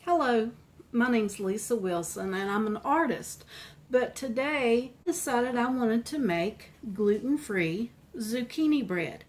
Hello, my name's Lisa Wilson and I'm an artist, but today I decided I wanted to make gluten-free zucchini bread.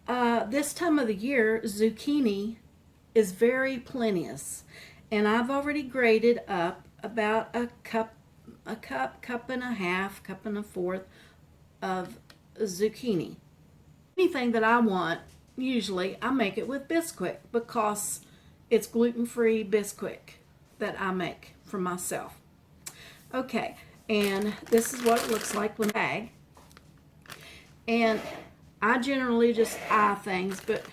This time of the year, zucchini is very plenteous, and I've already grated up about a cup and a half, cup and a fourth of zucchini. Anything that I want, usually I make it with Bisquick because it's gluten-free Bisquick that I make for myself. Okay, and this is what it looks like when bag. And I generally just eye things, but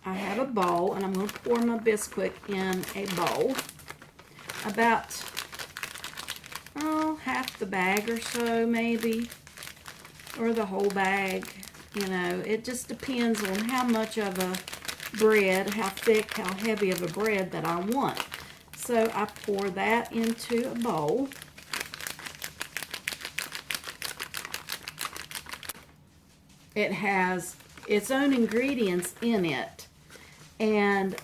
I have a bowl, and I'm going to pour my Bisquick in a bowl. About, half the bag or so maybe, or the whole bag. You know, it just depends on how much of a bread, how thick, how heavy of a bread that I want. So I pour that into a bowl. It has its own ingredients in it, and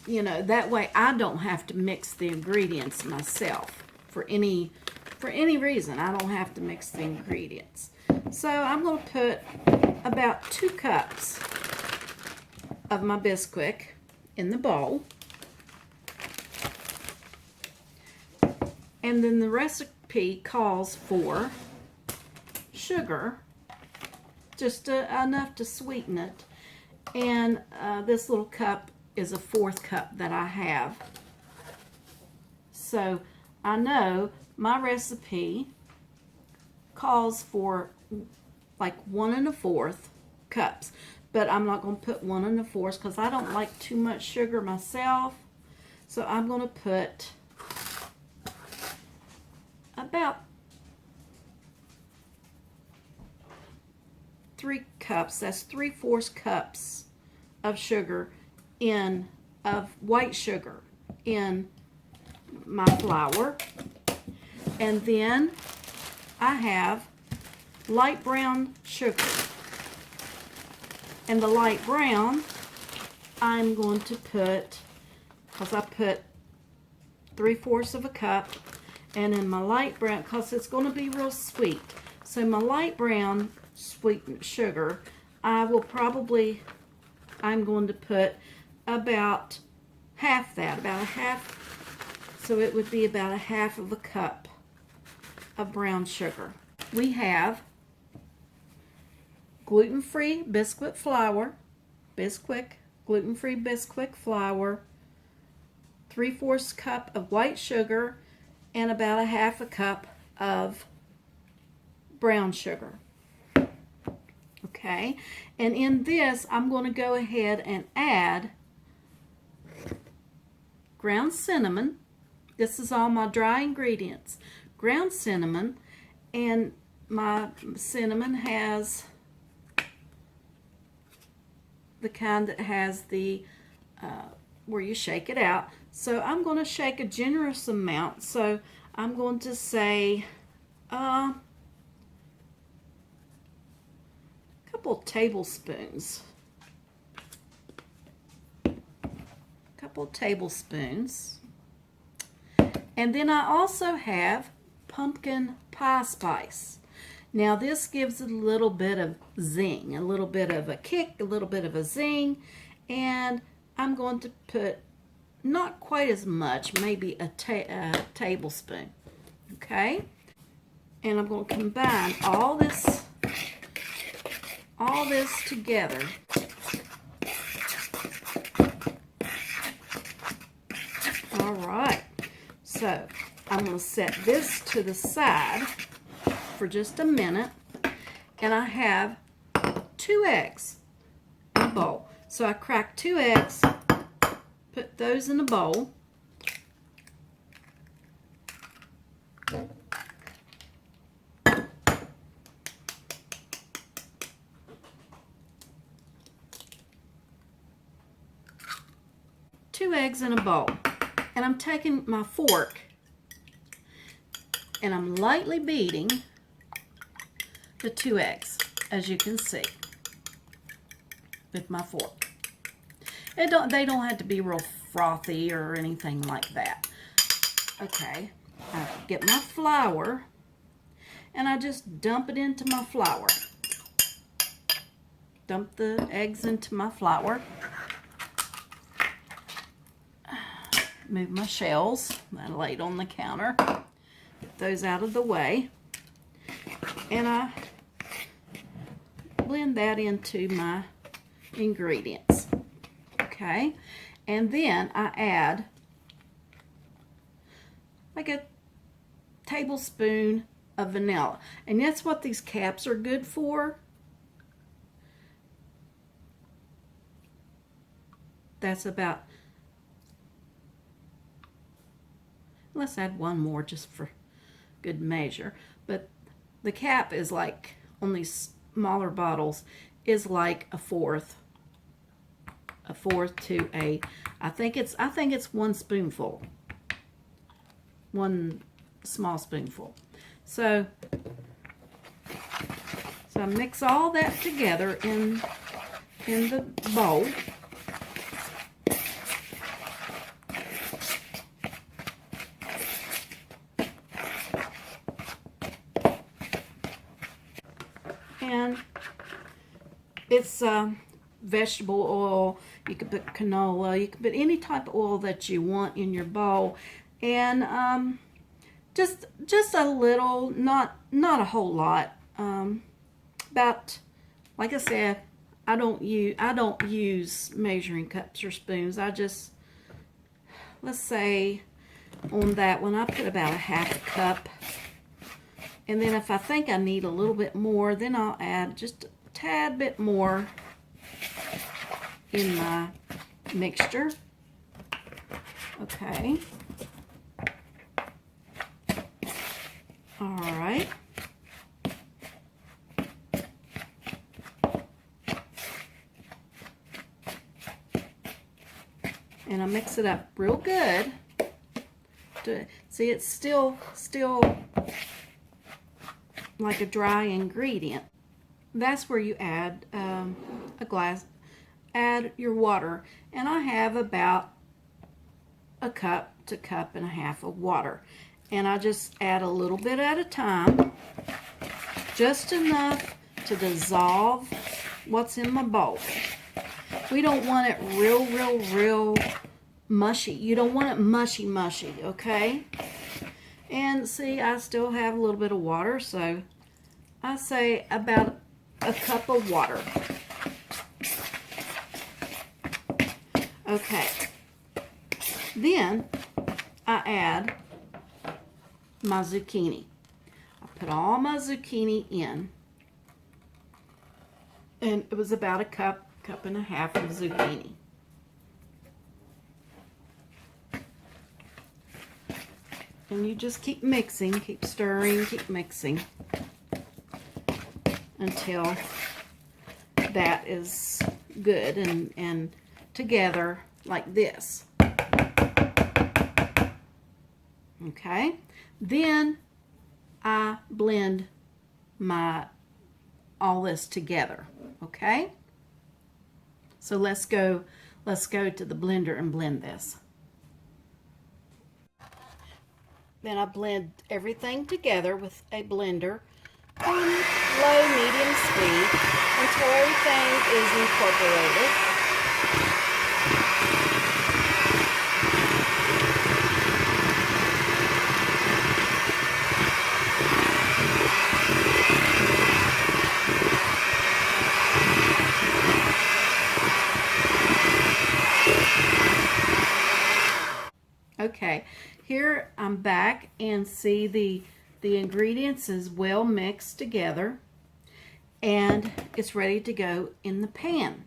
you know, that way I don't have to mix the ingredients myself for any reason. I don't have to mix the ingredients. So I'm going to put about 2 cups of my Bisquick in the bowl. And then the recipe calls for sugar, just enough to sweeten it. And this little cup is a 4th cup that I have. So I know my recipe calls for like 1 1/4 cups. But I'm not going to put 1 1/4 because I don't like too much sugar myself. So I'm going to put about 3 cups. That's 3/4 cups of sugar of white sugar in my flour. And then I have light brown sugar. And the light brown, I'm going to put, because I put 3/4 of a cup, and in my light brown, because it's going to be real sweet. So my light brown sweetened sugar, I'm going to put about half that, about a half, so it would be about a half of a cup of brown sugar. We have gluten-free Bisquick flour, gluten-free Bisquick flour, 3/4 cup of white sugar, and about a half a cup of brown sugar. Okay, and in this, I'm going to go ahead and add ground cinnamon. This is all my dry ingredients. Ground cinnamon, and my cinnamon has the kind that has the where you shake it out. So I'm going to shake a generous amount. So I'm going to say a couple tablespoons. And then I also have pumpkin pie spice. Now this gives it a little bit of zing, a little bit of a kick, a little bit of a zing, and I'm going to put not quite as much, maybe a tablespoon, okay? And I'm going to combine all this together. All right, so I'm going to set this to the side for just a minute, and I have 2 eggs in a bowl. So I cracked 2 eggs, put those in a bowl. Two eggs in a bowl, and I'm taking my fork and I'm lightly beating the 2 eggs, as you can see, with my fork. They don't have to be real frothy or anything like that. Okay, I get my flour and I just dump it into my flour. Dump the eggs into my flour. Move my shells that I laid on the counter. Get those out of the way. And I blend that into my ingredients. Okay, and then I add like a tablespoon of vanilla. And that's what these caps are good for. That's about, let's add one more just for good measure. But the cap is like, on these smaller bottles, is like a fourth to I think it's 1 spoonful. 1 small spoonful. So I mix all that together in the bowl. And it's vegetable oil. You can put canola. You can put any type of oil that you want in your bowl, and just a little, not a whole lot. About, like I said, I don't use measuring cups or spoons. I just, let's say on that one I put about a half a cup. And then if I think I need a little bit more, then I'll add just a tad bit more in my mixture. Okay. All right. And I mix it up real good. See, it's still like a dry ingredient. That's where you add add your water. And I have about a cup to cup and a half of water. And I just add a little bit at a time, just enough to dissolve what's in my bowl. We don't want it real mushy. You don't want it mushy, okay? And see, I still have a little bit of water, so I say about a cup of water. Okay. Then I add my zucchini. I put all my zucchini in. And it was about a cup and a half of zucchini. And you just keep mixing, keep stirring, keep mixing until that is good and together like this. Okay, then I blend all this together. Okay, so let's go to the blender and blend this. Then I blend everything together with a blender on low-medium speed until everything is incorporated. Okay, here I'm back and see the ingredients is well mixed together and it's ready to go in the pan.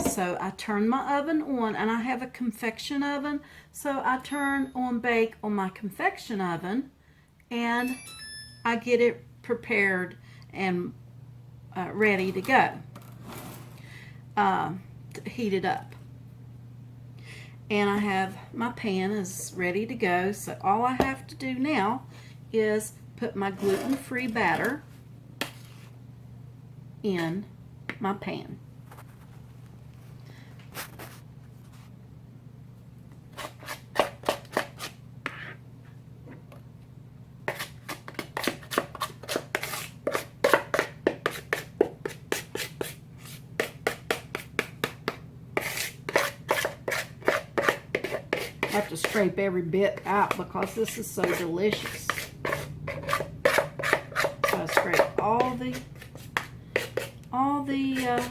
So I turn my oven on, and I have a convection oven, so I turn on bake on my convection oven and I get it prepared and ready to go, heat it up. And I have my pan is ready to go, so all I have to do now is put my gluten-free batter in my pan. scrape every bit out because this is so delicious. So I scrape all the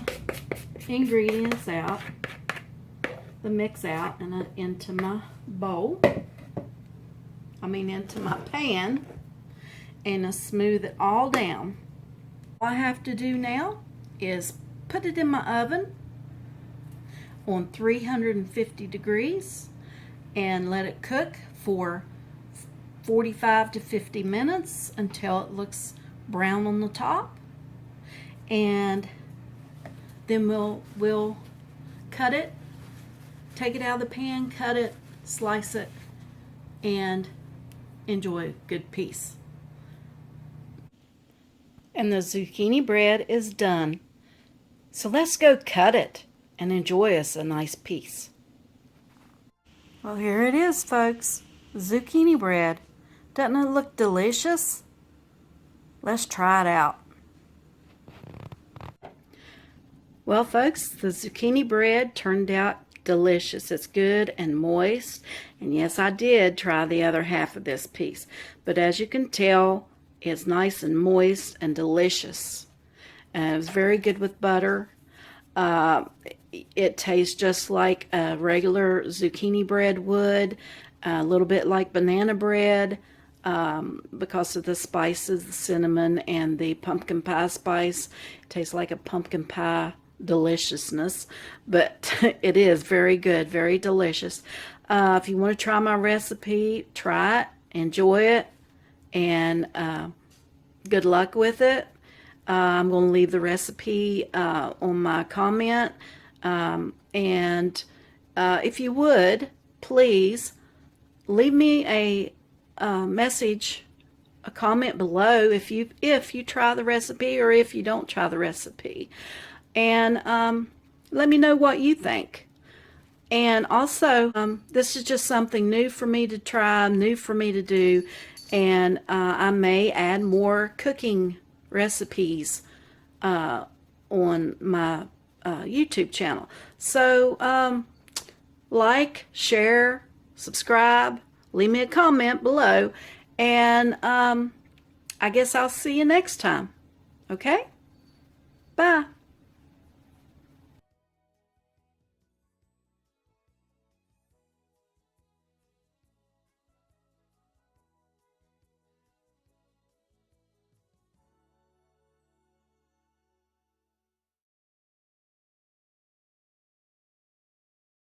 ingredients out, the mix out, and into my bowl. Into my pan, and I smooth it all down. All I have to do now is put it in my oven on 350 degrees and let it cook for 45 to 50 minutes until it looks brown on the top. And then we'll cut it, take it out of the pan, cut it, slice it, and enjoy a good piece. And the zucchini bread is done. So let's go cut it and enjoy us a nice piece. Well, here it is, folks. Zucchini bread. Doesn't it look delicious? Let's try it out. Well, folks, the zucchini bread turned out delicious. It's good and moist. And yes, I did try the other half of this piece. But as you can tell, it's nice and moist and delicious. It was very good with butter. It tastes just like a regular zucchini bread would. A little bit like banana bread because of the spices, the cinnamon and the pumpkin pie spice. It tastes like a pumpkin pie deliciousness, but it is very good, very delicious. If you want to try my recipe, try it, enjoy it, and good luck with it. I'm going to leave the recipe on my comment, and if you would, please leave me a message, a comment below if you try the recipe or if you don't try the recipe. And let me know what you think. And also, this is just something new for me to try, new for me to do, and I may add more cooking recipes on my YouTube channel. So, like, share, subscribe, leave me a comment below, and I guess I'll see you next time. Okay? Bye.